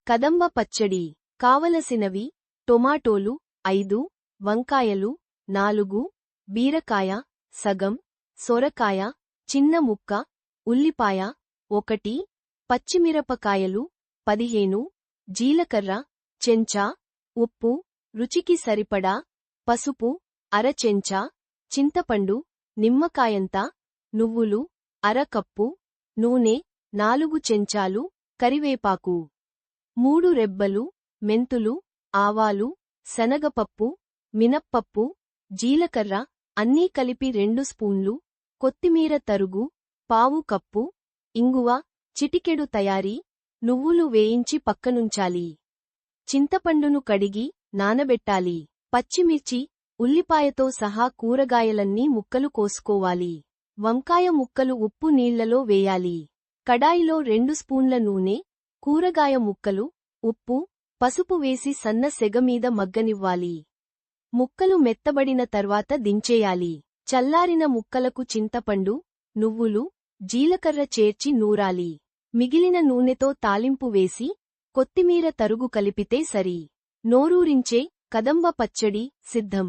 కదంబ పచ్చడి. కావలసినవి: టొమాటోలు 5, వంకాయలు 4, బీరకాయ సగం, సొరకాయ చిన్న ముక్క, ఉల్లిపాయ 1, పచ్చిమిరపకాయలు 15, జీలకర్ర చెంచా, ఉప్పు రుచికి సరిపడా, పసుపు అర చెంచా, చింతపండు నిమ్మకాయంత, నువ్వులు అర కప్పు, నూనె 4 చెంచాలు, కరివేపాకు 3 రెబ్బలు, మెంతులు, ఆవాలు, శనగపప్పు, మినప్పప్పు, జీలకర్ర అన్నీ కలిపి 2 స్పూన్లు, కొత్తిమీర తరుగు పావు కప్పు, ఇంగువ చిటికెడు. తయారీ: నువ్వులు వేయించి పక్కనుంచాలి. చింతపండును కడిగి నానబెట్టాలి. పచ్చిమిర్చి, ఉల్లిపాయతో సహా కూరగాయలన్నీ ముక్కలు కోసుకోవాలి. వంకాయ ముక్కలు ఉప్పు నీళ్లలో వేయాలి. కడాయిలో 2 స్పూన్ల నూనె, కూరగాయ ముక్కలు, ఉప్పు, పసుపు వేసి సన్న సెగ మీద మగ్గనివ్వాలి. ముక్కలు మెత్తబడిన తర్వాత దించేయాలి. చల్లారిన ముక్కలకు చింతపండు, నువ్వులు, జీలకర్ర చేర్చి నూరాలి. మిగిలిన నూనెతో తాలింపు వేసి, కొత్తిమీర తరుగు కలిపితే సరి. నోరూరించే కదంబ పచ్చడి సిద్ధం.